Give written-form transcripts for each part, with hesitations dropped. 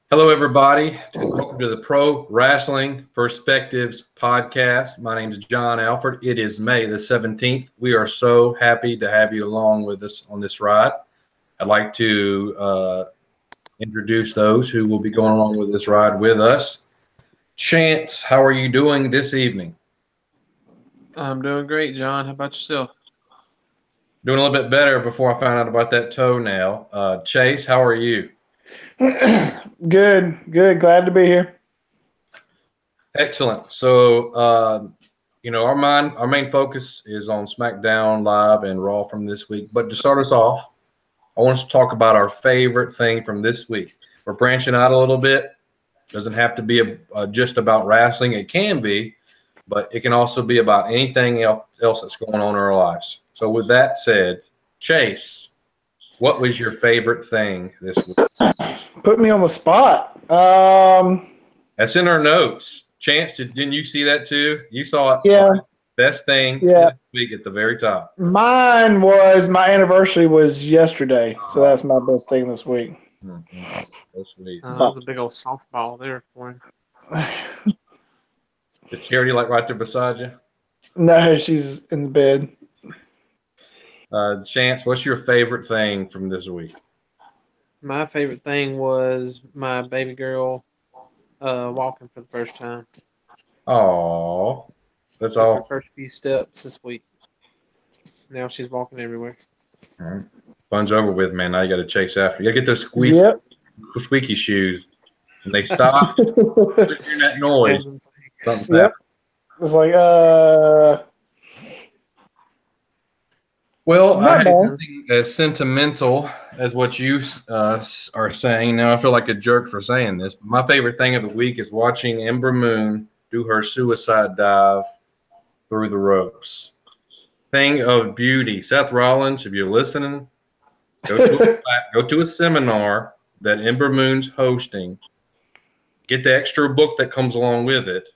Hello, everybody. Welcome to the Pro Wrestling Perspectives podcast. My name is John Alford. It is May the 17th. We are so happy to have you along with us on this ride. I'd like to introduce those who will be going along with this ride with us. Chance, how are you doing this evening? I'm doing great, John. How about yourself? Doing a little bit better before I found out about that toenail. Chase, how are you? Good. Glad to be here. Excellent. So, our main focus is on SmackDown Live and Raw from this week. But to start us off, I want us to talk about our favorite thing from this week. We're branching out a little bit. Doesn't have to be just about wrestling. It can be, but it can also be about anything else that's going on in our lives. So, with that said, Chase, what was your favorite thing this week? Put me on the spot. That's in our notes. Chance, didn't you see that too? You saw it. Yeah. Best thing Yeah. this week at the very top. Mine was my anniversary was yesterday, so that's my best thing this week. Mm-hmm. That's sweet. That was a big old softball there for him. Is Charity like right there beside you? No, she's in the bed. Chance, what's your favorite thing from this week? My favorite thing was my baby girl walking for the first time. Oh, that's Took her awesome. first few steps this week. Now she's walking everywhere. All right. Fun's over with, man. Now you got to chase after. You got to get those squeaky shoes. And they stop. Hearing that noise. Something's happening. It's like, Well, Not I bad. have nothing as sentimental as what you are saying. Now, I feel like a jerk for saying this. But my favorite thing of the week is watching Ember Moon do her suicide dive through the ropes. Thing of beauty. Seth Rollins, if you're listening, go to a seminar that Ember Moon's hosting. Get the extra book that comes along with it.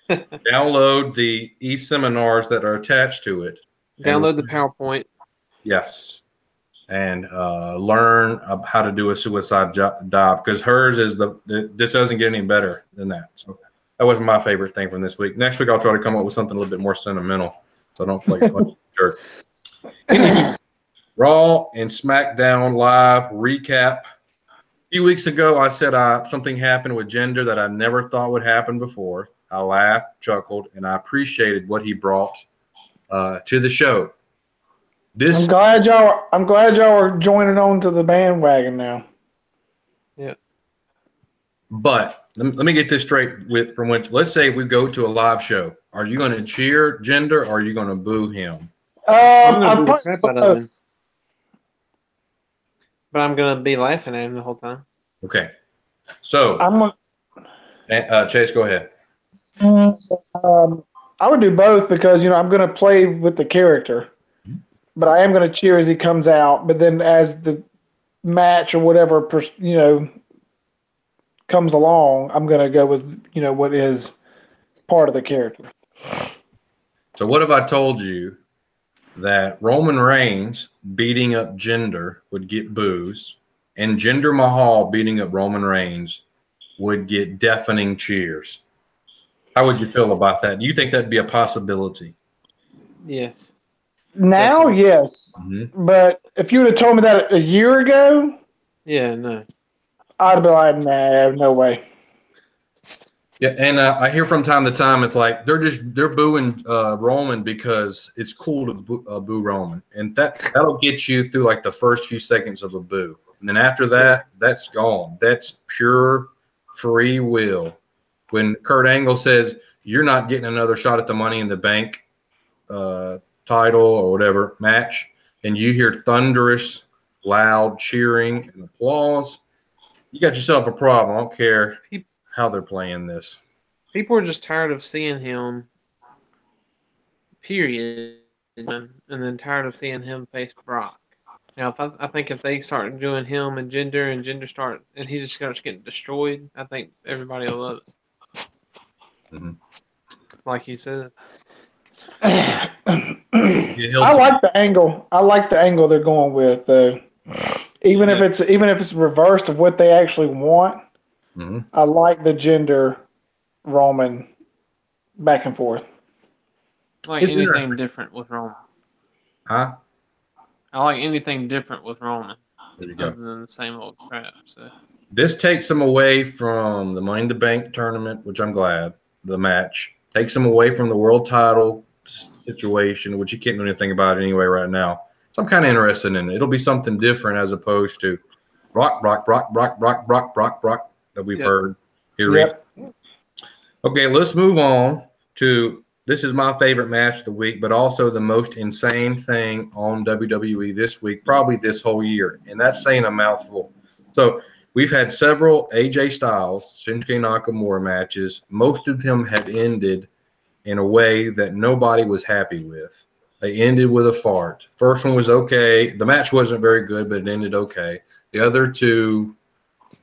Download the e-seminars that are attached to it. Download the PowerPoint. Yes. And learn how to do a suicide dive, because hers is this doesn't get any better than that. So that was my favorite thing from this week. Next week, I'll try to come up with something a little bit more sentimental, so I don't feel like a jerk. Anyway, Raw and SmackDown Live recap. A few weeks ago, I said something happened with Jinder that I never thought would happen before. I laughed, chuckled, and I appreciated what he brought to the show. I'm glad y'all are joining on to the bandwagon now. Yeah. But let me get this straight let's say we go to a live show. Are you going to cheer Jinder or are you going to boo him? I'm gonna boo the crap out of him. But I'm gonna be laughing at him the whole time. Okay. So Chase, go ahead. I would do both because I'm going to play with the character, but I am going to cheer as he comes out. But then as the match or whatever comes along, I'm going to go with what is part of the character. So what if I told you that Roman Reigns beating up Jinder would get boos, and Jinder Mahal beating up Roman Reigns would get deafening cheers? How would you feel about that? Do you think that'd be a possibility? Yes. Now, yes. Mm-hmm. But if you would have told me that a year ago, yeah, no, I'd be like, nah, no way. Yeah, and I hear from time to time it's like they're booing Roman because it's cool to boo Roman, and that'll get you through like the first few seconds of a boo, and then after that, that's gone. That's pure free will. When Kurt Angle says you're not getting another shot at the Money in the Bank title or whatever match, and you hear thunderous, loud cheering and applause, you got yourself a problem. I don't care how they're playing this. People are just tired of seeing him, period, and then tired of seeing him face Brock. Now, I think if they start doing him and Jinder and he just starts getting destroyed, I think everybody will love it. Mm-hmm. Like you said. I like the angle. I like the angle they're going with, though. Even if it's reversed of what they actually want, Mm-hmm. I like the gender Roman back and forth. I like It's anything different with Roman. Huh? I like anything different with Roman, There you other go. than the same old crap. So This takes him away from the Money in the Bank tournament, which I'm glad. The match takes him away from the world title situation, which he can't do anything about anyway right now. So I'm kind of interested in it. It'll be something different as opposed to Brock that we've heard here. Yep. Okay, let's move on to this is my favorite match of the week, but also the most insane thing on WWE this week, probably this whole year, and that's saying a mouthful. So we've had several AJ Styles, Shinsuke Nakamura matches. Most of them have ended in a way that nobody was happy with. They ended with a fart. First one was okay. The match wasn't very good, but it ended okay. The other two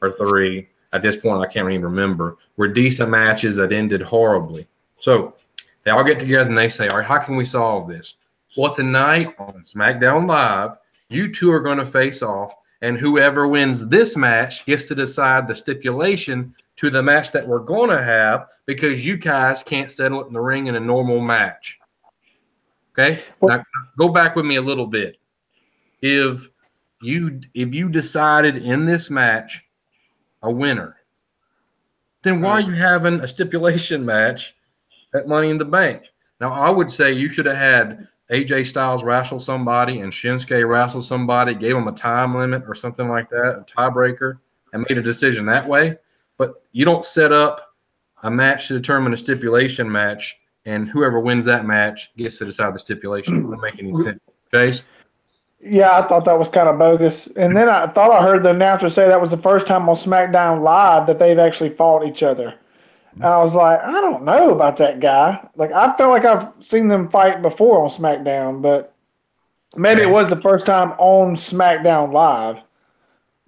or three, at this point, I can't even remember, were decent matches that ended horribly. So they all get together and they say, all right, how can we solve this? Well, tonight on SmackDown Live, you two are going to face off, and whoever wins this match gets to decide the stipulation to the match that we're going to have because you guys can't settle it in the ring in a normal match. Okay? Now, go back with me a little bit. If you decided in this match a winner, then why are you having a stipulation match at Money in the Bank? Now, I would say you should have had AJ Styles wrestle somebody and Shinsuke wrestle somebody, gave them a time limit or something like that, a tiebreaker, and made a decision that way. But you don't set up a match to determine a stipulation match, and whoever wins that match gets to decide the stipulation. It doesn't make any sense. Chase? Yeah, I thought that was kind of bogus. And then I thought I heard the announcer say that was the first time on SmackDown Live that they've actually fought each other. And I was like, I don't know about that guy. Like, I felt like I've seen them fight before on SmackDown, but maybe it was the first time on SmackDown Live.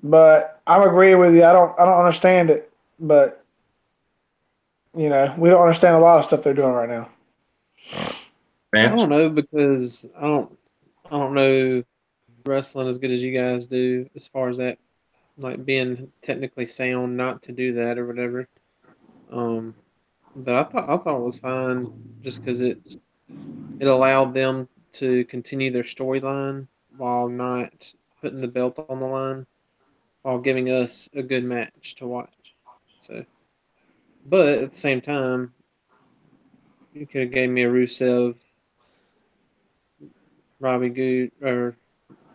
But I'm agreeing with you. I don't understand it, but we don't understand a lot of stuff they're doing right now. I don't know because I don't know wrestling as good as you guys do as far as that, like being technically sound not to do that or whatever. But I thought it was fine just because it allowed them to continue their storyline while not putting the belt on the line, while giving us a good match to watch. So, but at the same time, you could have gave me a Rusev, Robbie Good or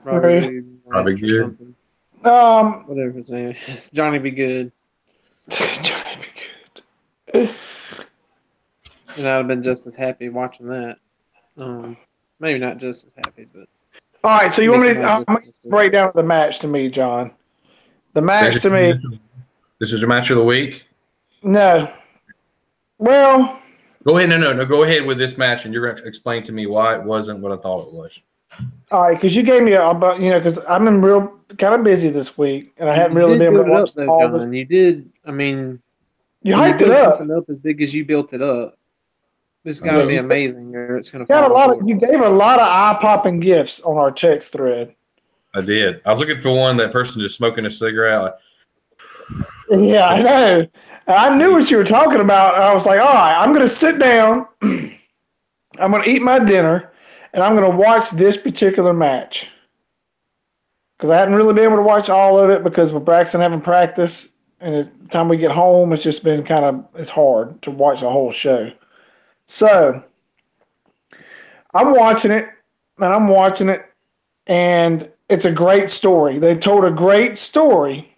Robbie Good or something. Whatever his name is, Johnny Be Good. Johnny Be Good. And I'd have been just as happy watching that. Maybe not just as happy, but. All right, so you want me to break down the match to me, John? The match to me. This is your match of the week? No. Well. Go ahead. No. Go ahead with this match, and you're going to explain to me why it wasn't what I thought it was. All right, because you gave me because I've been real kind of busy this week, and I hadn't really been able to watch all the. You did. I mean, you hyped it up. Something up as big as you built it up. It's got to be amazing, or it's going to. You gave a lot of eye-popping gifts on our text thread. I did. I was looking for one that person just smoking a cigarette. Yeah, I know. I knew what you were talking about. I was like, all right, I'm going to sit down. I'm going to eat my dinner, and I'm going to watch this particular match. Because I hadn't really been able to watch all of it because with Braxton having practice, and at the time we get home, it's just been it's hard to watch the whole show. So I'm watching it, and it's a great story. They told a great story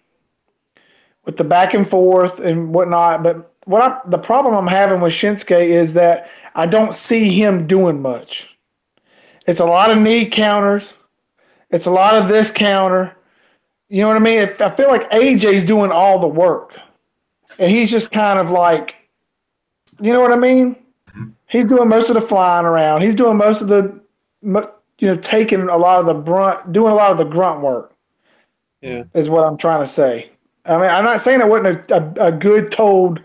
with the back and forth and whatnot. But the problem I'm having with Shinsuke is that I don't see him doing much. It's a lot of knee counters. It's a lot of this counter. You know what I mean? I feel like AJ's doing all the work. And he's just kind of like, you know what I mean? He's doing most of the flying around. He's doing most of the, taking a lot of the doing a lot of the grunt work. Yeah. Is what I'm trying to say. I mean, I'm not saying it wasn't a good told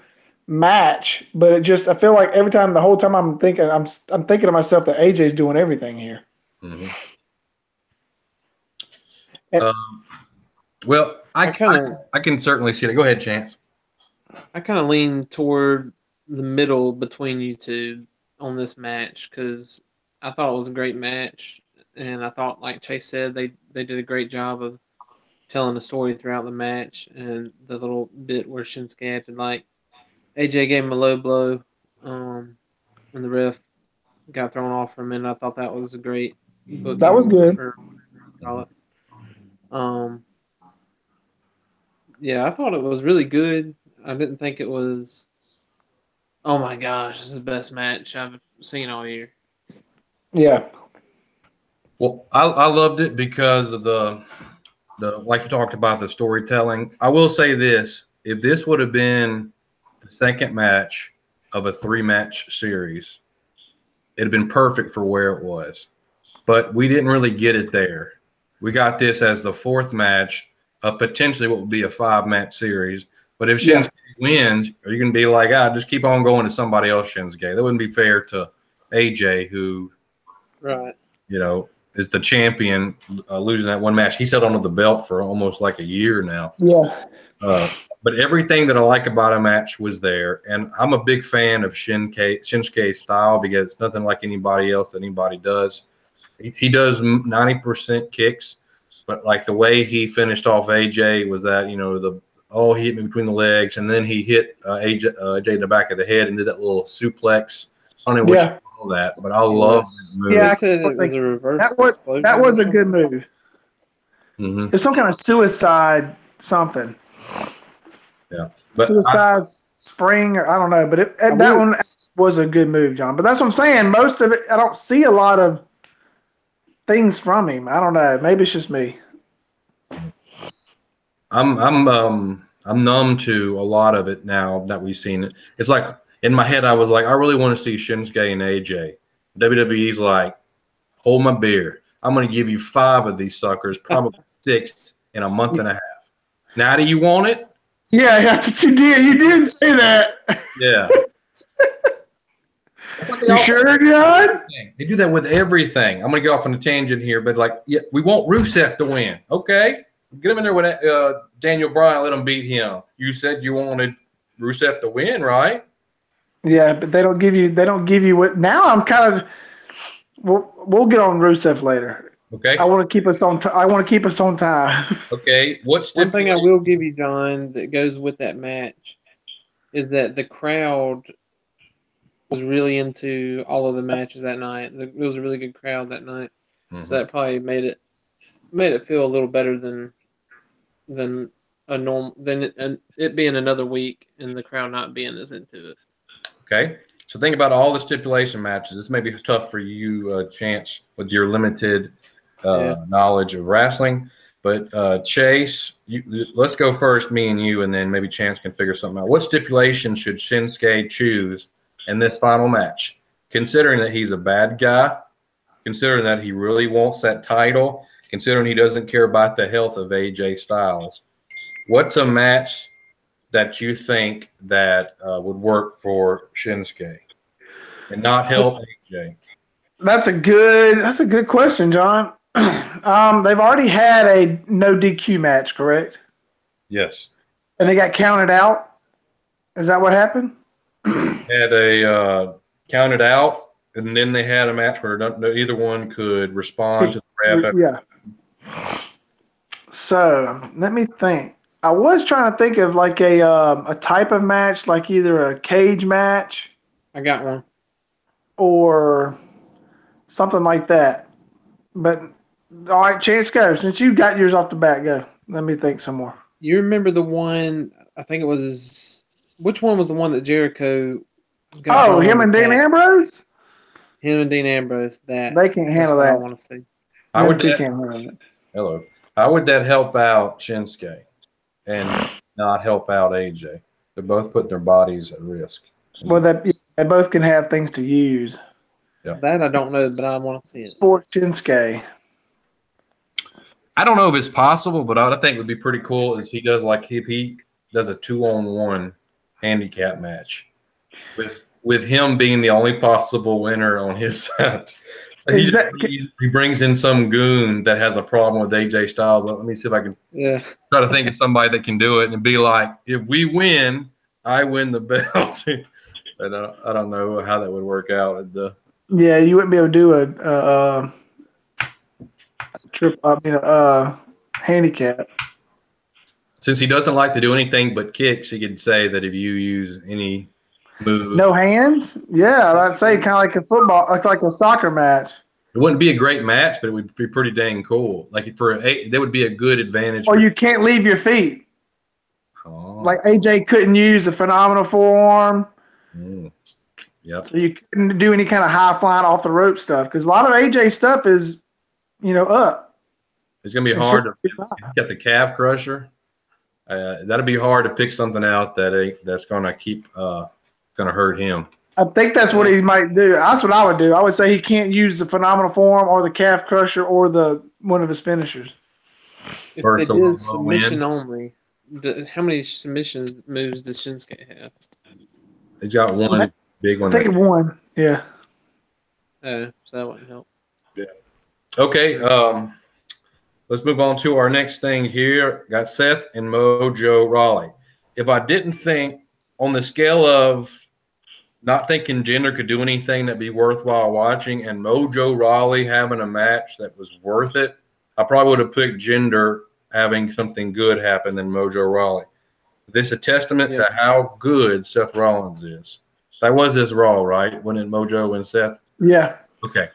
match, but I feel like every time, the whole time I'm thinking to myself that AJ's doing everything here. Mm-hmm. Well, I can certainly see that. Go ahead, Chance. I kind of lean toward the middle between you two on this match because I thought it was a great match, and I thought, like Chase said, they did a great job of telling the story throughout the match, and the little bit where Shinsuke acted like AJ gave him a low blow, and the ref got thrown off for a minute. I thought that was a great That was booking, good. or whatever you call it. Yeah, I thought it was really good. I didn't think it was. Oh my gosh, this is the best match I've seen all year. Yeah. Well, I loved it because of the like you talked about, the storytelling. I will say this: if this would have been the second match of a 3-match series, it'd have been perfect for where it was. But we didn't really get it there. We got this as the 4th match of potentially what would be a 5-match series. But if Shinsuke wins, are you going to be like, just keep on going to somebody else, Shinsuke? That wouldn't be fair to AJ, who, Right, is the champion, losing that one match. He's held onto the belt for almost like a year now. Yeah. But everything that I like about a match was there. And I'm a big fan of Shinsuke's style because it's nothing like anybody else that anybody does. He does 90% kicks, but like the way he finished off AJ was that, he hit me between the legs, and then he hit AJ in the back of the head and did that little suplex. I don't know what you call that, but I love that move. Yeah, I said it was a reverse. That was a good move. Mm-hmm. It's some kind of suicide something. Yeah, but suicide spring, or I don't know, but that one was a good move, John. But that's what I'm saying. Most of it, I don't see a lot of things from him. I don't know. Maybe it's just me. I'm numb to a lot of it now that we've seen it. It's like in my head I was like, I really want to see Shinsuke and AJ. WWE's like, hold my beer. I'm going to give you 5 of these suckers, probably 6 in a month and a half. Now, do you want it? Yeah, that's what you did. You did say that. Yeah. You sure, John? They do that with everything. I'm going to go off on a tangent here, but we want Rusev to win. Okay. Get him in there with Daniel Bryan, let him beat him. You said you wanted Rusev to win, right? Yeah, but they don't give you what. Now I'm kind of. We'll get on Rusev later. Okay. I want to keep us on. I want to keep us on time. Okay. One thing I will give you, John, that goes with that match is that the crowd was really into all of the matches that night. It was a really good crowd that night, so that probably made it feel a little better than it being another week and the crowd not being as into it. Okay. So think about all the stipulation matches. This may be tough for you, Chance, with your limited knowledge of wrestling. But Chase, let's go first, me and you, and then maybe Chance can figure something out. What stipulation should Shinsuke choose in this final match, considering that he's a bad guy, considering that he really wants that title, considering he doesn't care about the health of AJ Styles? What's a match that you think that would work for Shinsuke and not help AJ? That's a good question, John. They've already had a no DQ match, correct? Yes. And they got counted out. Is that what happened? Had a counted out, and then they had a match where either one could respond to the ref. Yeah. So let me think. I was trying to think of like a type of match, like either a cage match. I got one. Or something like that. But all right, Chance, go. Since you got yours off the bat, go. Let me think some more. You remember the one? I think it was. Which one was the one that Jericho got? Oh, him and Dean Ambrose. Him and Dean Ambrose. They can't handle that. I want to see. How would that help out Shinsuke and not help out AJ? They're both putting their bodies at risk. Well, they both can have things to use. Yeah. That I don't know, but I want to see it. Sports Shinsuke. I don't know if it's possible, but I think it would be pretty cool if he does a 2-on-1 handicap match with him being the only possible winner on his side. He brings in some goon that has a problem with AJ Styles. Let me see if I can try to think of somebody that can do it and be like, if we win, I win the belt. And I don't know how that would work out. Yeah, you wouldn't be able to do a trip. Handicap. Since he doesn't like to do anything but kicks, he could say that if you use any move, No hands. Yeah, I'd say kind of like a football, like a soccer match. it wouldn't be a great match, but it would be pretty dang cool. Like that would be a good advantage. Or you can't leave your feet. Oh. Like AJ couldn't use the phenomenal forearm. Yep. So you couldn't do any kind of high flying off the rope stuff because a lot of AJ stuff is, up. It's gonna be hard to get the calf crusher. That'll be hard to pick something out that's gonna keep gonna hurt him. I think that's what he might do. That's what I would do. I would say he can't use the phenomenal forearm or the calf crusher or one of his finishers. If it is submission only, how many submissions moves does Shinsuke have? He's got one big one. I think one. Yeah. So that wouldn't help. Yeah. Okay. Let's move on to our next thing here. Got Seth and Mojo Rawley. If I didn't think on the scale of not thinking Jinder could do anything that'd be worthwhile watching and Mojo Rawley having a match that was worth it, I probably would have picked Jinder having something good happen than Mojo Rawley. This is a testament to how good Seth Rollins is. That was his Raw, right? When it Mojo and Seth? Yeah. Okay.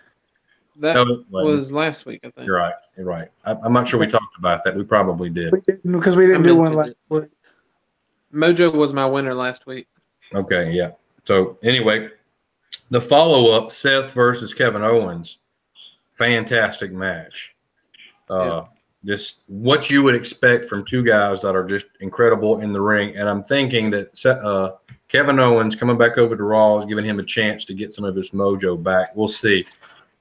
That was last week, I think. You're right. You're right. I'm not sure we talked about that. We probably did. Because we didn't do one last week. Mojo was my winner last week. Okay, yeah. So anyway, the follow-up, Seth versus Kevin Owens, fantastic match. Just what you would expect from two guys that are just incredible in the ring. And I'm thinking that Kevin Owens coming back over to Raw is giving him a chance to get some of his mojo back. We'll see.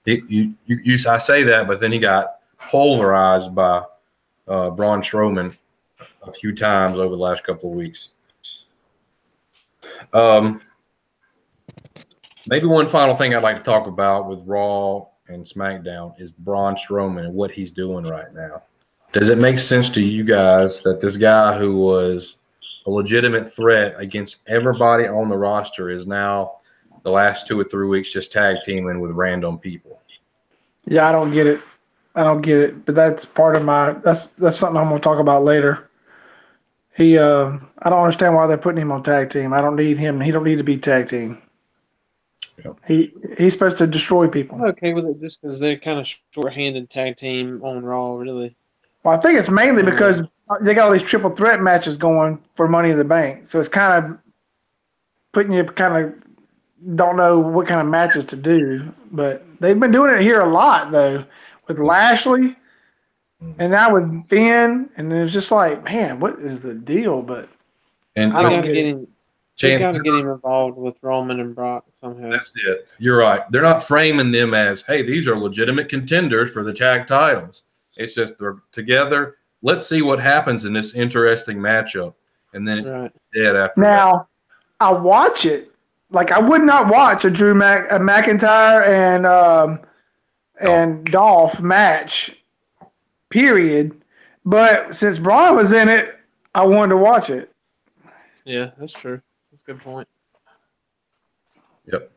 I say that, but then he got polarized by Braun Strowman a few times over the last couple of weeks. Maybe one final thing I'd like to talk about with Raw and SmackDown is Braun Strowman and what he's doing right now. Does it make sense to you guys that this guy who was a legitimate threat against everybody on the roster is now the last 2 or 3 weeks just tag teaming with random people? Yeah, I don't get it. But that's part of that's something I'm going to talk about later. I don't understand why they're putting him on tag team. I don't need him. He don't need to be tag team. Yep. He's supposed to destroy people. I'm okay with it just because they're kind of short-handed tag team on Raw, really. Well, I think it's mainly because they got all these triple threat matches going for Money in the Bank. So it's kind of putting you don't know what kind of matches to do. But they've been doing it here a lot, though, with Lashley and now with Finn. And it's just like, man, what is the deal? But I got to get him. They got to get him involved with Roman and Brock somehow. That's it. You're right. They're not framing them as, hey, these are legitimate contenders for the tag titles. It's just they're together. Let's see what happens in this interesting matchup. And then it's dead after now, that. I watch it. Like, I would not watch a Drew McIntyre and Dolph match, period. But since Braun was in it, I wanted to watch it. Yeah, that's true. That's a good point. Yep.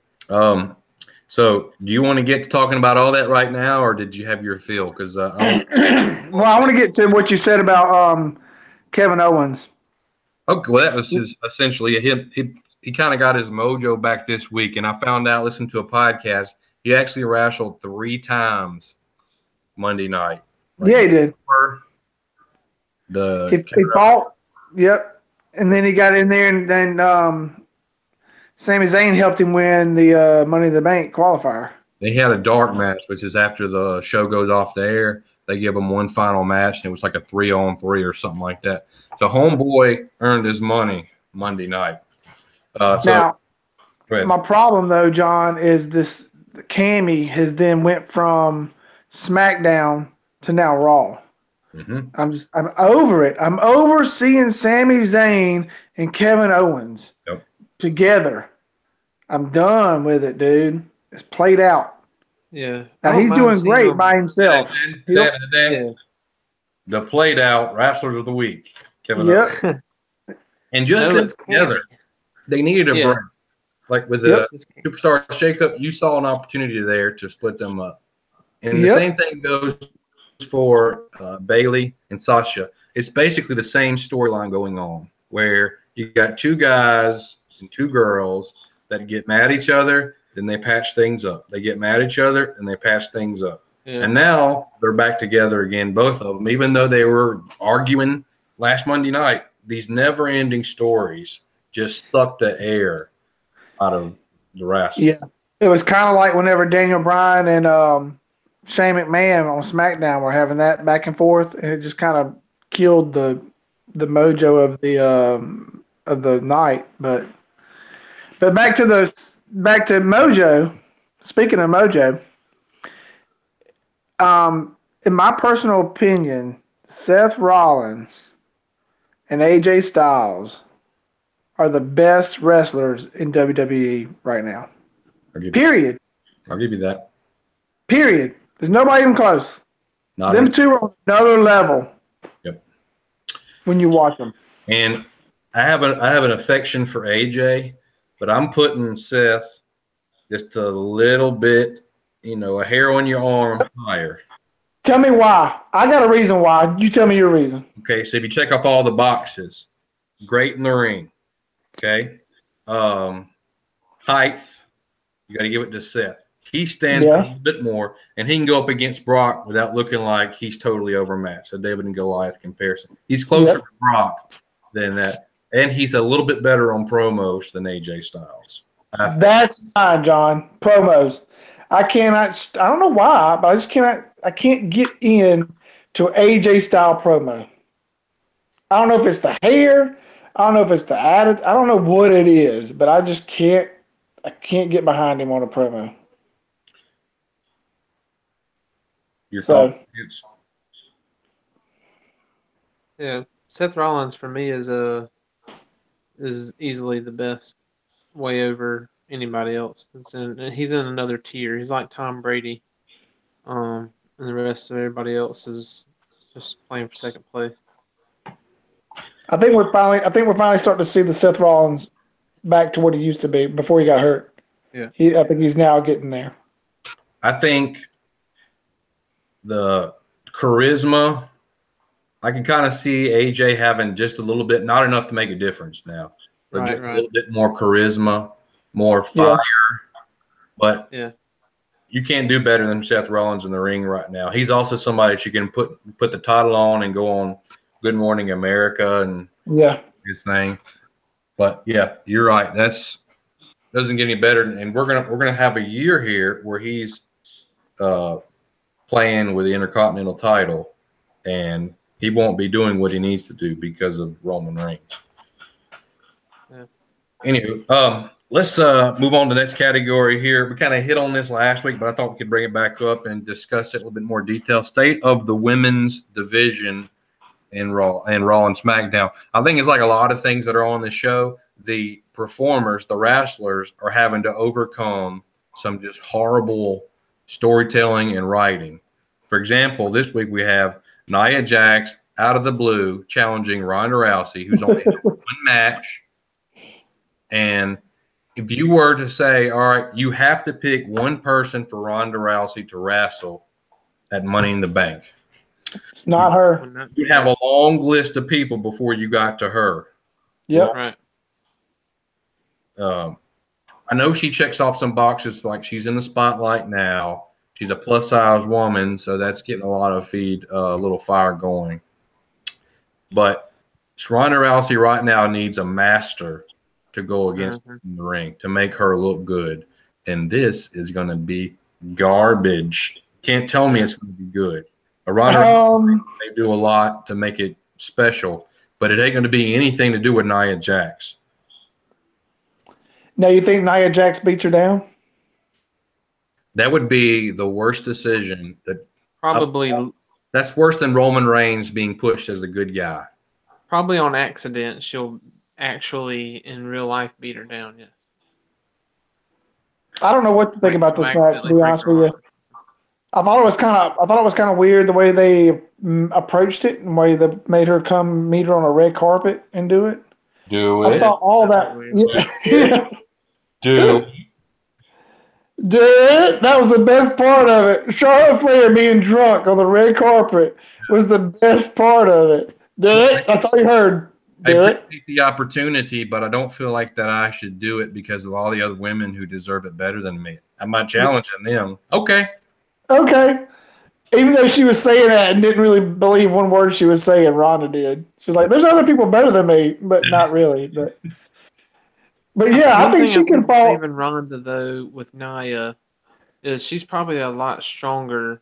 So, do you want to get to talking about all that right now, or did you have your feel? Because well, I want to get to what you said about Kevin Owens. Okay, well, that was just essentially he kind of got his mojo back this week, and I found out, listening to a podcast, he actually wrestled 3 times Monday night. Yeah, he did. He fought. Yep, and then he got in there, and then Sami Zayn helped him win the Money in the Bank qualifier. They had a dark match, which is after the show goes off the air. They give him one final match, and it was like a 3-on-3 or something like that. So Homeboy earned his money Monday night. Now, my problem, though, John, is this Cammy has then went from SmackDown to now Raw. Mm-hmm. I'm over it. I'm over seeing Sami Zayn and Kevin Owens together. I'm done with it, dude. It's played out. Yeah. Now, he's doing great by himself. The played out Wrestlers of the Week, Kevin Owens. And just together. They needed a break. Like with the Yep. Superstar shakeup, you saw an opportunity there to split them up. And the Yep. same thing goes for Bailey and Sasha. It's basically the same storyline going on where you got two guys and two girls that get mad at each other, then they patch things up. They get mad at each other and they patch things up. Yeah. And now they're back together again, both of them, even though they were arguing last Monday night. These never-ending stories just suck the air out of the wrestling. Yeah. It was kind of like whenever Daniel Bryan and Shane McMahon on SmackDown were having that back and forth, and it just kind of killed the mojo of the night. But back to Mojo. Speaking of Mojo, in my personal opinion, Seth Rollins and AJ Styles are the best wrestlers in WWE right now. Period. I'll give you that. Period. There's nobody even close. Them two are on another level. Yep. When you watch them. And I have an affection for AJ, but I'm putting Seth just a little bit, a hair on your arm higher. Tell me why. I got a reason why. You tell me your reason. Okay, so if you check off all the boxes, great in the ring. Okay. Height, you got to give it to Seth. He stands a little bit more, and he can go up against Brock without looking like he's totally overmatched. So David and Goliath comparison. He's closer to Brock than that, and he's a little bit better on promos than AJ Styles. That's fine, John. Promos. I don't know why, but I can't get in to AJ style promo. I don't know if it's the hair. I don't know if it's the attitude. I don't know what it is, but I just can't get behind him on a promo. Yeah, Seth Rollins for me is easily the best, way over anybody else. He's in another tier. He's like Tom Brady, and the rest of everybody else is just playing for second place. I think we're finally starting to see the Seth Rollins back to what he used to be before he got hurt. Yeah, I think he's now getting there. I think the charisma, I can kind of see AJ having just a little bit, not enough to make a difference now, but just a little bit more charisma, more fire. But you can't do better than Seth Rollins in the ring right now. He's also somebody that you can put the title on and go on Good Morning America and his thing. But yeah, you're right. That's doesn't get any better. And we're gonna have a year here where he's playing with the Intercontinental title, and he won't be doing what he needs to do because of Roman Reigns. Yeah. Anyway, let's move on to the next category here. We kind of hit on this last week, but I thought we could bring it back up and discuss it a little bit more detail. State of the women's division in Raw and SmackDown. I think it's like a lot of things that are on the show. The performers, the wrestlers, are having to overcome some just horrible storytelling and writing. For example, this week we have Nia Jax out of the blue challenging Ronda Rousey, who's only had one match. And if you were to say, all right, you have to pick one person for Ronda Rousey to wrestle at Money in the Bank. It's not her. You have a long list of people before you got to her. Yep. Right. I know she checks off some boxes, like she's in the spotlight now. She's a plus-size woman, so that's getting a lot of little fire going. But Ronda Rousey right now needs a master to go against in the ring to make her look good. And this is going to be garbage. Can't tell me it's going to be good. Ronda Rousey, they do a lot to make it special, but it ain't going to be anything to do with Nia Jax. Now, you think Nia Jax beats her down? That would be the worst decision. That's worse than Roman Reigns being pushed as the good guy. Probably on accident, she'll actually in real life beat her down. Yes. I don't know what to think about this match. To be honest with you, I thought it was kind of weird the way they approached it and the way they made her come meet her on a red carpet and do it. Do I it. thought all that. Yeah. Do Dude, that was the best part of it. Charlotte Flair being drunk on the red carpet was the best part of it. Do it. That's all you heard. I Do it. appreciate the opportunity, but I don't feel like that I should do it because of all the other women who deserve it better than me. I'm not challenging them. Okay. Okay. Even though she was saying that and didn't really believe one word she was saying, Rhonda did. She was like, "There's other people better than me," but not really. But yeah, I One think thing I she can think fall. saving Ronda though with Nia is she's probably a lot stronger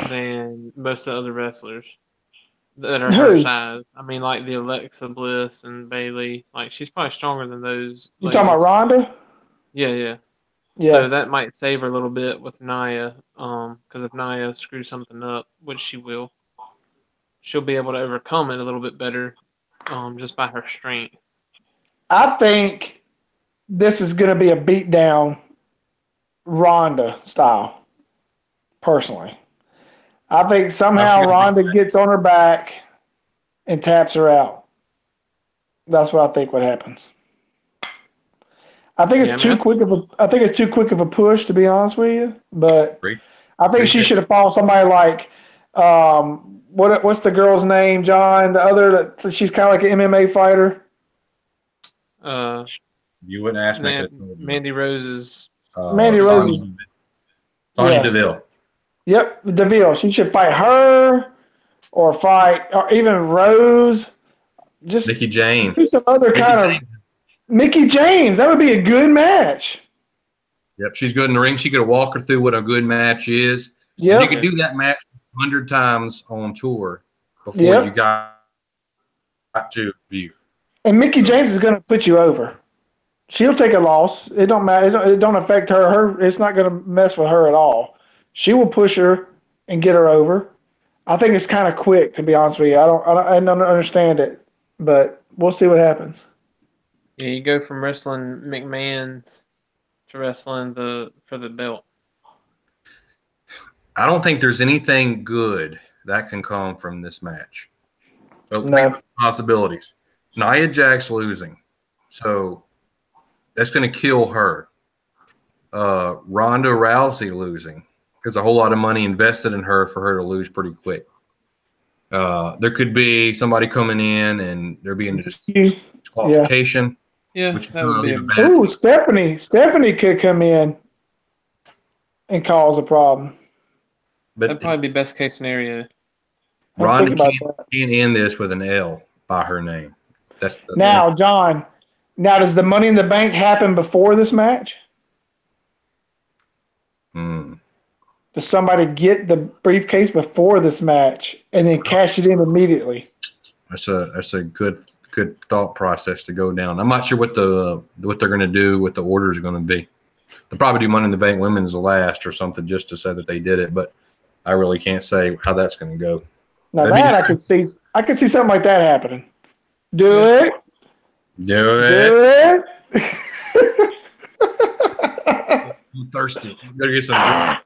than most of the other wrestlers that are her Who? size. I mean, like the Alexa Bliss and Bailey. Like she's probably stronger than those You talking about ladies. Rhonda? Yeah, yeah. So Yeah. that might save her a little bit with Nia. Because if Nia screws something up, which she will, she'll be able to overcome it a little bit better, just by her strength. I think this is going to be a beatdown Rhonda style, personally. I think somehow Rhonda gets on her back and taps her out. That's what I think what happens. I think it's too quick of a push, to be honest with you. But I think she should have followed somebody like what's the girl's name, John? The other that she's kind of like an MMA fighter. You wouldn't ask me. Mandy Rose's. Mandy Rose's. Sonya Deville. Yep, Deville. She should fight her, or even Rose. Just Mickey James. Do some other kind of Mickey James. That would be a good match. Yep, she's good in the ring. She could walk her through what a good match is. Yeah, you could do that match 100 times on tour before you got to view. And Mickey James is going to put you over. She'll take a loss. It don't matter. It don't affect her. It's not going to mess with her at all. She will push her and get her over. I think it's kind of quick, to be honest with you. I don't understand it, but we'll see what happens. Yeah, you go from wrestling McMahon's to wrestling for the belt. I don't think there's anything good that can come from this match. So no possibilities. Nia Jax losing, so that's going to kill her. Ronda Rousey losing, because a whole lot of money invested in her for her to lose pretty quick. There could be somebody coming in and there being a disqualification. Yeah, which that would be bad. Ooh, Stephanie could come in and cause a problem. But that'd probably be best case scenario. Ronda can't end this with an L by her name. Now, John, does the Money in the Bank happen before this match? Does somebody get the briefcase before this match and then cash it in immediately? That's a good thought process to go down. I'm not sure what they're going to do, what the orders are going to be. They'll probably do Money in the Bank Women's last or something just to say that they did it, but I really can't say how that's going to go. Now I could see something like that happening. Do it. I'm thirsty. You better get some.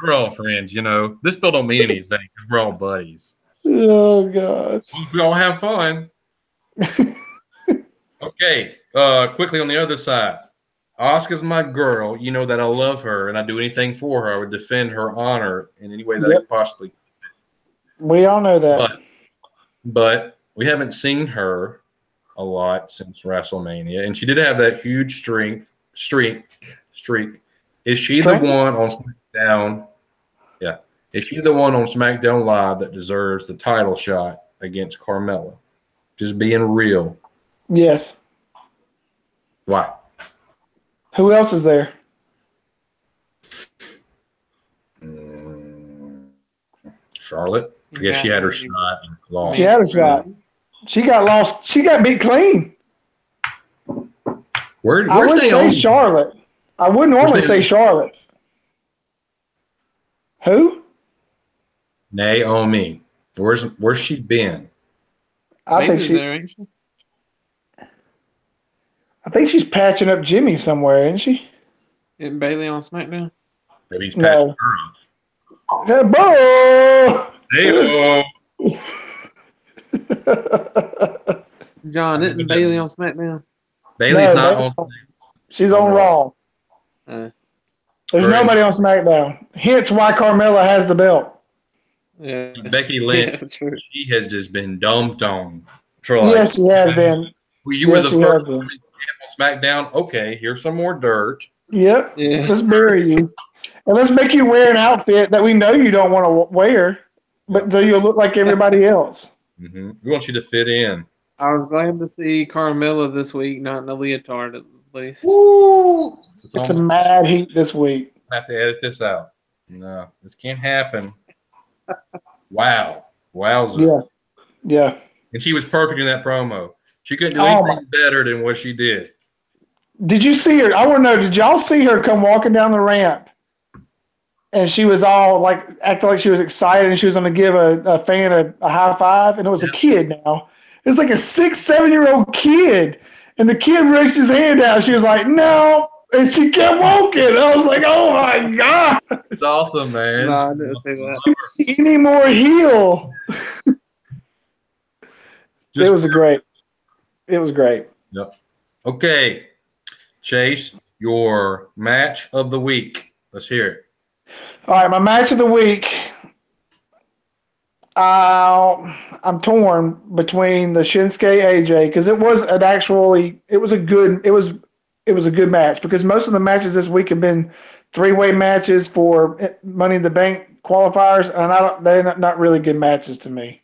We're all friends, you know. This bill don't mean anything. We're all buddies. Oh gosh. We all have fun. Okay. Quickly on the other side. Asuka's my girl. You know that I love her and I do anything for her. I would defend her honor in any way that I possibly could. We all know that. But we haven't seen her a lot since WrestleMania. And she did have that huge streak. Is she the one on SmackDown? Yeah. Is she the one on SmackDown Live that deserves the title shot against Carmella? Just being real. Yes. Why? Who else is there? Charlotte. I guess she had her shot and lost. She had her shot. She got lost. She got beat clean. Where's I would say Charlotte. I wouldn't normally say Charlotte. Who? Naomi. Where's she been? I think she's patching up Jimmy somewhere, isn't she? Isn't Bailey on SmackDown? Maybe he's patching her up. Hey, John, isn't Bailey on SmackDown? Bailey's No, not Bailey's on. She's on Raw. Uh, There's Great. nobody on SmackDown. Hence why Carmella has the belt. yeah. Becky Lynch, Yeah, that's true. she has just been dumped on for like. Yes, she has been. Well, you were Yes, the she first has been. woman on SmackDown. Okay, here's some more dirt. Yep. Yeah. Let's bury you. And let's make you wear an outfit that we know you don't want to wear, but though you'll look like everybody else. We want you to fit in. I was glad to see Carmella this week, not in a leotard at least. Woo! It's a mad heat this week. I have to edit this out. No, this can't happen. Wow. Wowza. Yeah. Yeah. And she was perfect in that promo. She couldn't do Oh, anything better than what she did. Did you see her? I want to know, did y'all see her come walking down the ramp? And she was all like acting like she was excited and she was going to give a fan a high five. And it was a kid now. It was like a 6-7-year-old kid. And the kid reached his hand out. She was like, no. And she kept walking. I was like, oh my God. It's awesome, man. No, I didn't say that. Any more heel? It was great. It was great. Yep. Okay. Chase, your match of the week. Let's hear it. All right, my match of the week. I'm torn between the Shinsuke AJ because it was a good match because most of the matches this week have been 3-way matches for Money in the Bank qualifiers, and they're not really good matches to me.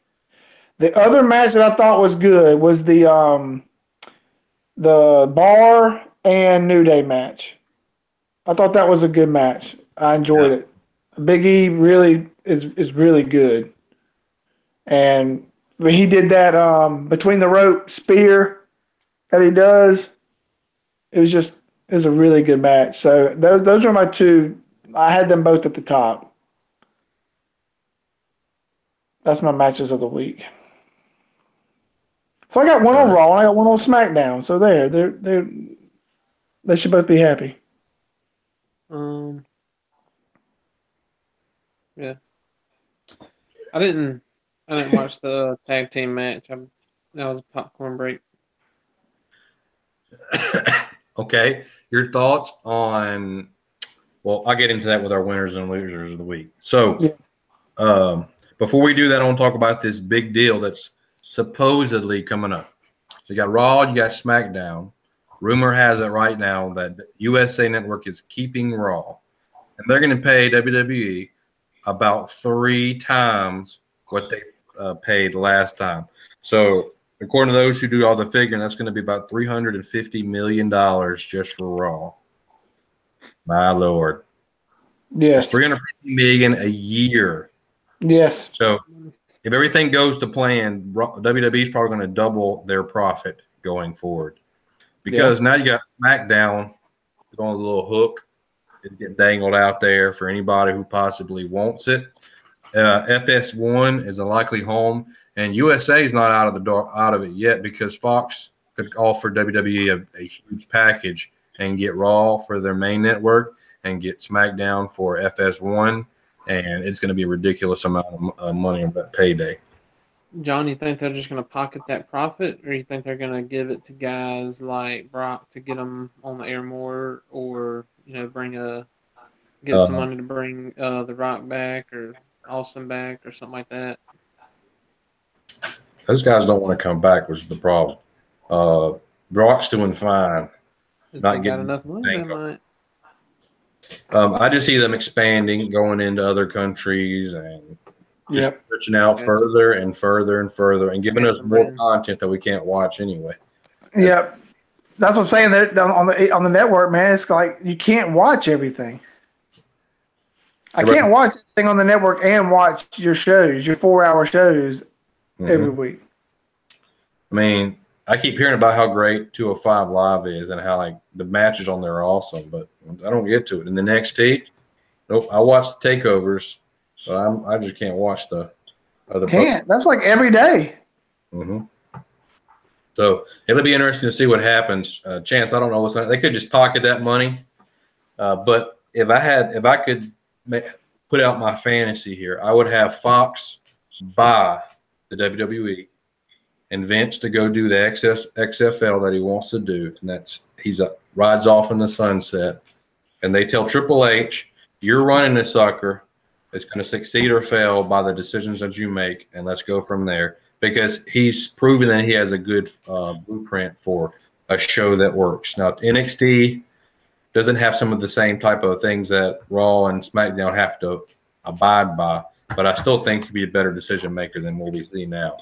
The other match that I thought was good was the Bar and New Day match. I thought that was a good match. I enjoyed it. Big E really is really good. And when he did that between the rope spear that he does, it was a really good match. So those are my two. I had them both at the top. That's my matches of the week. So I got one on Raw and I got one on SmackDown. So they should both be happy. Yeah. I didn't watch the tag team match. That was a popcorn break. Okay. Your thoughts on, well, I'll get into that with our winners and losers of the week. So before we do that, I want to talk about this big deal that's supposedly coming up. So you got Raw, you got SmackDown. Rumor has it right now that USA Network is keeping Raw. And they're going to pay WWE about 3 times what they paid last time. So according to those who do all the figuring, that's going to be about $350 million just for Raw. My Lord. Yes. That's $350 million a year. Yes. So if everything goes to plan, WWE is probably going to double their profit going forward. Because now you got SmackDown on a little hook. It's getting dangled out there for anybody who possibly wants it. FS1 is a likely home, and USA is not out of it yet because Fox could offer WWE a huge package and get Raw for their main network and get SmackDown for FS1, and it's going to be a ridiculous amount of money on that payday. John, you think they're just going to pocket that profit, or you think they're going to give it to guys like Brock to get them on the air more, or get some money to bring The Rock back or Austin back or something like that? Those guys don't want to come back, which is the problem. Brock's doing fine. If they got enough money, they might. I just see them expanding, going into other countries, and just stretching out further and further and further, and giving us more content that we can't watch anyway. Yep, that's what I'm saying. On the network, man, it's like you can't watch everything. I can't watch everything on the network and watch your shows, your 4-hour shows every week. I mean, I keep hearing about how great 205 Live is and how like the matches on there are awesome, but I don't get to it. In the NXT, nope, I watch the takeovers, but I just can't watch the other. That's like every day. So it'll be interesting to see what happens. Chance, I don't know what's going to. They could just pocket that money, but if I could put out my fantasy here, I would have Fox buy the WWE and Vince to go do the XFL that he wants to do, and that's rides off in the sunset. And they tell Triple H, "You're running this sucker. It's going to succeed or fail by the decisions that you make, and let's go from there." Because he's proven that he has a good blueprint for a show that works. Now, NXT doesn't have some of the same type of things that Raw and SmackDown have to abide by, but I still think he'd be a better decision maker than what we see now.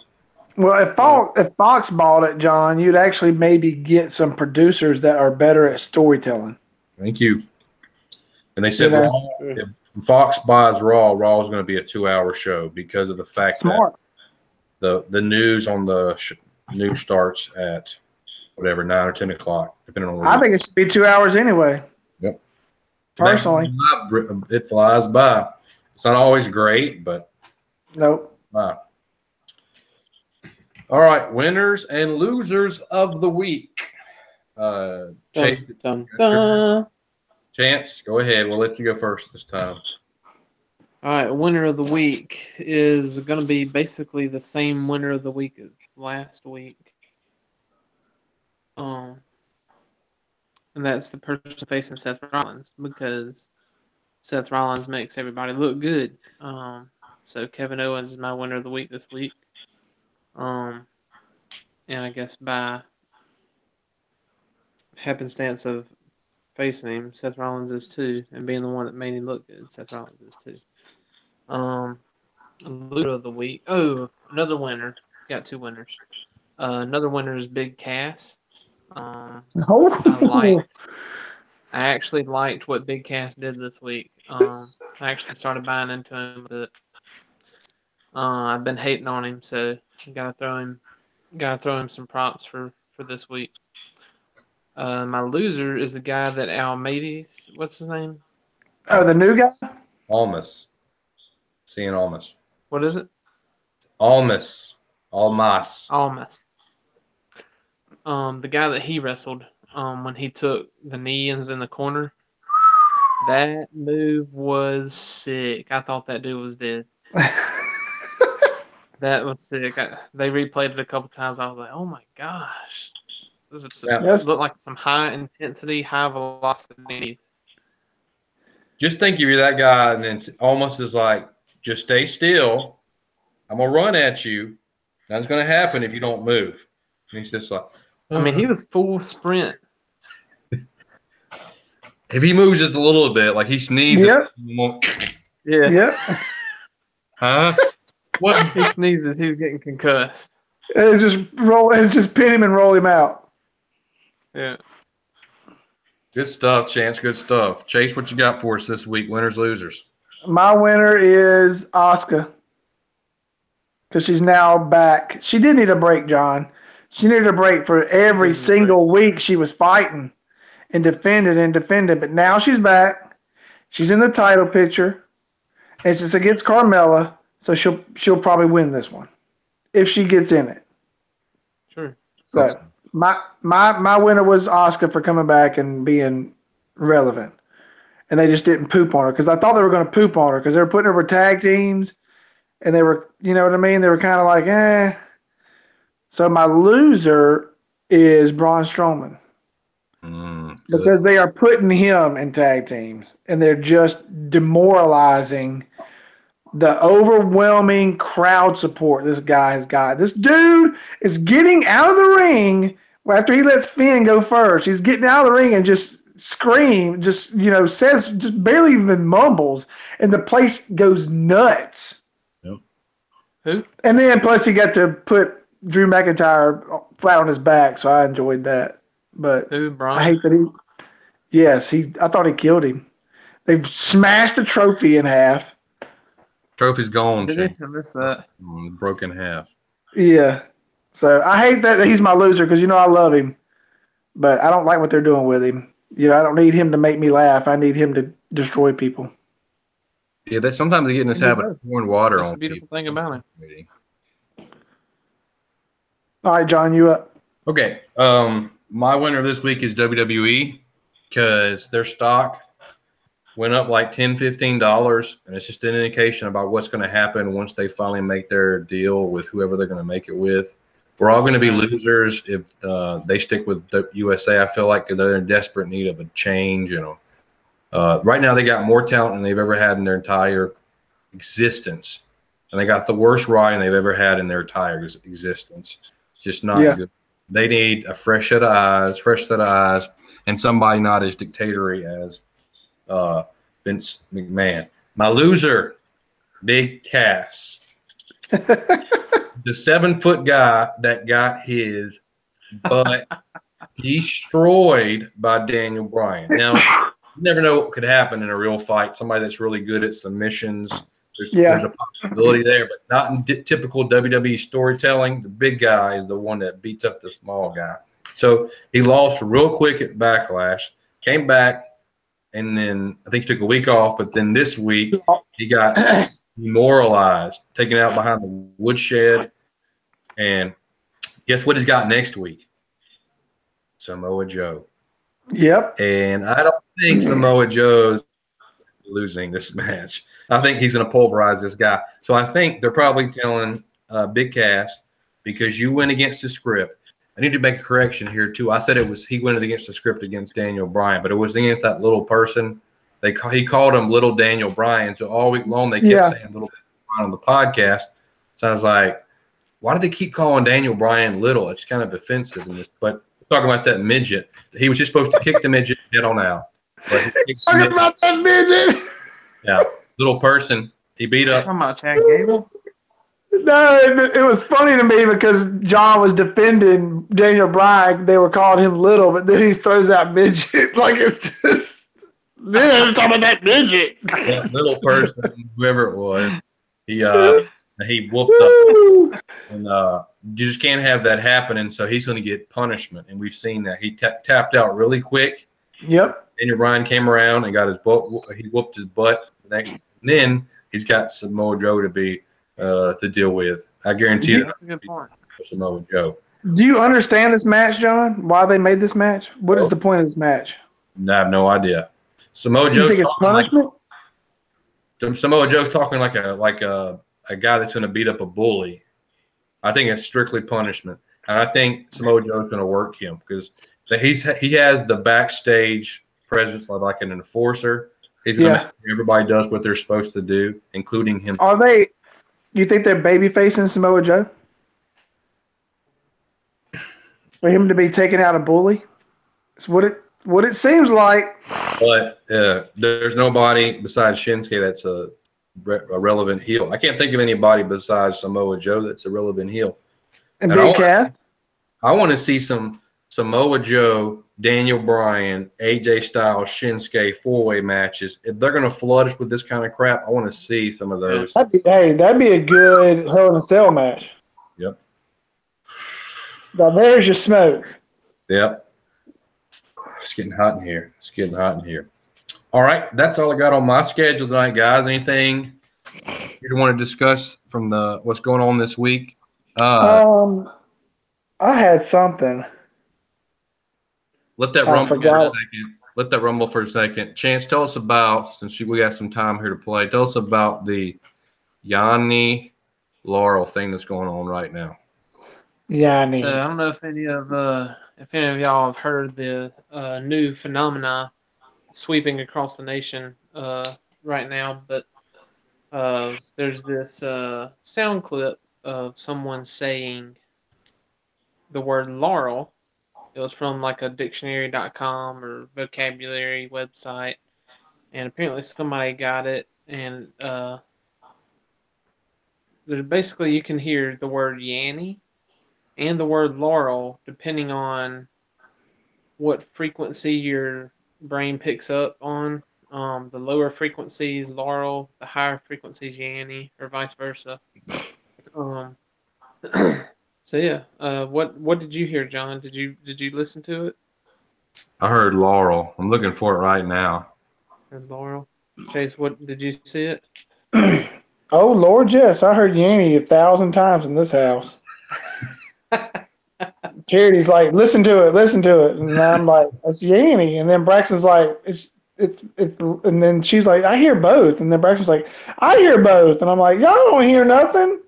Well, if Fox bought it, John, you'd actually maybe get some producers that are better at storytelling. Thank you. And they said if Fox buys Raw is going to be a 2-hour show because of the fact that the news on the news starts at whatever 9 or 10 o'clock, depending on. I think it should be 2 hours anyway. Yep. Personally, it flies by. It's not always great, but nope. All right, winners and losers of the week. Chance, go ahead. We'll let you go first this time. All right, winner of the week is going to be basically the same winner of the week as last week. And that's the person facing Seth Rollins, because Seth Rollins makes everybody look good. So Kevin Owens is my winner of the week this week. And I guess by happenstance of facing him, Seth Rollins is too, and being the one that made him look good, Seth Rollins is too. Loser of the week. Oh, another winner. Got 2 winners. Another winner is Big Cass. I actually liked what Big Cass did this week. I actually started buying into him, but I've been hating on him, so gotta throw him some props for this week. My loser is the guy that Almighty's. What's his name? Oh, the new guy? Almas. Seeing Almas. What is it? Almas. The guy that he wrestled, when he took the knee and was in the corner, that move was sick. I thought that dude was dead. That was sick. They replayed it a couple times. I was like, oh my gosh. It looked like some high intensity, high velocity. Just think if you're that guy and then Almas is like, just stay still. I'm going to run at you. Nothing's going to happen if you don't move. And he's just like, I mean, he was full sprint. If he moves just a little bit, like he sneezes. Yep. Yeah. Yep. Huh? What? He sneezes, he's getting concussed. It's just pin him and roll him out. Yeah. Good stuff, Chance. Good stuff. Chase, what you got for us this week? Winners, losers. My winner is Asuka, because she's now back. She did need a break, John. She needed a break for every single week she was fighting and defended. But now she's back. She's in the title picture. It's just against Carmella, so she'll probably win this one if she gets in it. Sure. So Okay. my winner was Asuka for coming back and being relevant. And they just didn't poop on her, because I thought they were going to poop on her because they were putting her with tag teams, and they were, you know what I mean? They were kind of like, eh. So my loser is Braun Strowman, because they are putting him in tag teams, and they're just demoralizing the overwhelming crowd support this guy has got. This dude is getting out of the ring after he lets Finn go first. He's getting out of the ring and just says, just barely even mumbles, and the place goes nuts. Yep. Who? And then plus he got to put Drew McIntyre flat on his back, so I enjoyed that. But Who, Braun? I hate that I thought he killed him. They've smashed the trophy in half. Trophy's gone. Did he? I missed that. Broken in half. Yeah. So I hate that he's my loser, because, I love him. But I don't like what they're doing with him. I don't need him to make me laugh. I need him to destroy people. Yeah, sometimes they get in this habit of pouring water on. That's the beautiful thing about him. All right, John, you up. Okay. My winner this week is WWE, because their stock went up like $10, $15, and it's just an indication about what's going to happen once they finally make their deal with whoever they're going to make it with. We're all going to be losers if they stick with the USA. I feel like they're in desperate need of a change. Right now they got more talent than they've ever had in their entire existence, and they got the worst writing they've ever had in their entire existence. It's just not good. They need a fresh set of eyes, and somebody not as dictatorial as Vince McMahon. My loser, Big Cass. The 7-foot guy that got his butt destroyed by Daniel Bryan. Now, you never know what could happen in a real fight. Somebody that's really good at submissions, there's a possibility there, but not in typical WWE storytelling. The big guy is the one that beats up the small guy. So he lost real quick at Backlash, came back, and then I think he took a week off. But then this week he got demoralized, taken out behind the woodshed. And guess what he's got next week? Samoa Joe. Yep. And I don't think Samoa Joe's losing this match. I think he's going to pulverize this guy. So I think they're probably telling Big Cass, because you went against the script. I need to make a correction here, too. I said he went against the script against Daniel Bryan, but it was against that little person. He called him Little Daniel Bryan. So all week long they kept saying Little Daniel Bryan on the podcast. So I was like, why do they keep calling Daniel Bryan little? It's kind of offensive. But talking about that midget, he was just supposed to kick the midget head on out. Talking about that midget. Yeah, little person. He beat up. Talking about Chad Gable. No, it was funny to me because John was defending Daniel Bryan. They were calling him little, but then he throws out midget like it's just. Then talking about that midget. That little person, whoever it was, he whooped up, and you just can't have that happen. And so he's going to get punishment, and we've seen that. He tapped out really quick. Yep. Daniel Bryan came around and got his butt. He whooped his butt. And then he's got Samoa Joe to deal with. I guarantee you, Samoa Joe. Do you understand this match, John? Why they made this match? What is the point of this match? I have no idea. Samoa Joe's think it's punishment? Samoa Joe's talking like a guy that's going to beat up a bully. I think it's strictly punishment, and I think Samoa Joe's going to work him because he has the backstage presence like an enforcer. He's going to make sure everybody does what they're supposed to do, including him. Are they? You think they're baby facing Samoa Joe? For him to be taking out a bully? It's what it seems like. But there's nobody besides Shinsuke that's a relevant heel. I can't think of anybody besides Samoa Joe that's a relevant heel. And Big Cass? I want to see some Samoa Joe, Daniel Bryan, AJ Styles, Shinsuke 4-way matches. If they're going to flood us with this kind of crap, I want to see some of those. That'd be a good Hell in a Cell match. Yep. Now there's your smoke. Yep. It's getting hot in here. All right, that's all I got on my schedule tonight, guys. Anything you want to discuss from what's going on this week? I had something. Let that rumble for a second. Let that rumble for a second. Chance, tell us about, since we got some time here to play, tell us about the Yanni Laurel thing that's going on right now. Yanni. So I don't know if any of y'all have heard the new phenomena sweeping across the nation right now, but there's this sound clip of someone saying the word Laurel. It was from like a dictionary.com or vocabulary website, and apparently somebody got it, and there's basically you can hear the word Yanny and the word Laurel depending on what frequency your brain picks up on. The lower frequencies Laurel, the higher frequencies Yanny, or vice versa. So yeah, what did you hear, John? Did you listen to it? I heard Laurel. I'm looking for it right now. Heard Laurel. Chase, what did you see it? Oh Lord, yes, I heard Yanny 1,000 times in this house. Charity's like, listen to it, and I'm like, it's Yanny, and then Braxton's like, it's, and then she's like, I hear both, and then Braxton's like, I hear both, and I'm like, y'all don't hear nothing.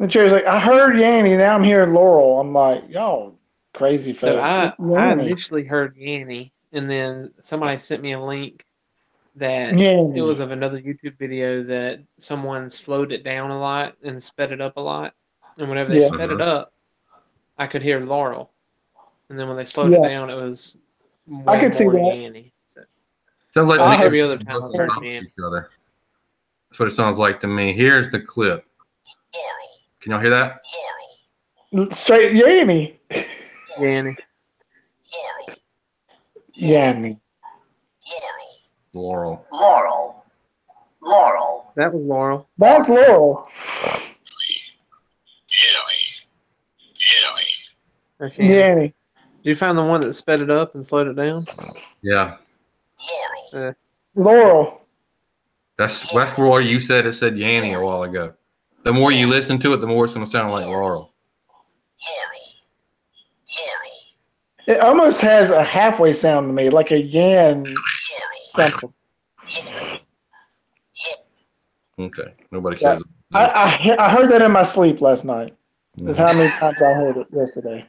And Cherry's like, I heard Yanny, now I'm hearing Laurel. I'm like, y'all crazy folks. So I It's Yanny. initially heard Yanny, and then somebody sent me a link that Yanny. it was of another YouTube video that someone slowed it down a lot and sped it up a lot. And whenever they Yeah. sped it up, I could hear Laurel. And then when they slowed it down, it was I could see more that. Yanny. So Sounds like I they every could other time I've heard Yanny. each other. That's what it sounds like to me. Here's the clip. Can y'all hear that? Straight Yanny. Yanny. Yanny. Laurel. That was Laurel. That's Laurel. That's Yanny. Yanny. Did you find the one that sped it up and slowed it down? Yeah. Laurel. That's where you said it said Yanny a while ago. The more you listen to it, the more it's going to sound like Laurel. It almost has a halfway sound to me, like a yan something. Okay. Nobody Yeah. cares. I heard that in my sleep last night. That's how many times I heard it yesterday.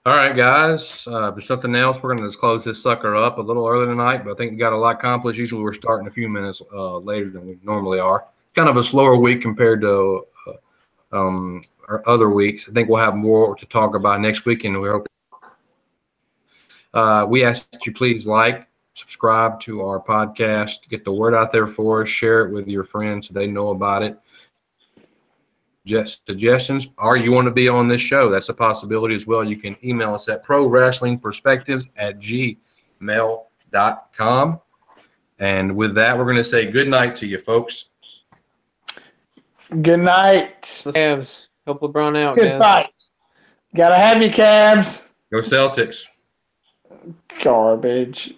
All right, guys. If there's something else, we're going to just close this sucker up a little early tonight, but I think we got a lot accomplished. Usually we're starting a few minutes later than we normally are. Kind of a slower week compared to our other weeks. I think we'll have more to talk about next week, and we hope. We ask that you please like, subscribe to our podcast, get the word out there for us, share it with your friends so they know about it. Suggestions, or you want to be on this show, that's a possibility as well. You can email us at prowrestlingperspectives@gmail.com. And with that, we're going to say good night to you, folks. Good night. Cavs. Help LeBron out, Good guys. fight. Gotta have you, Cavs. Go Celtics. Garbage.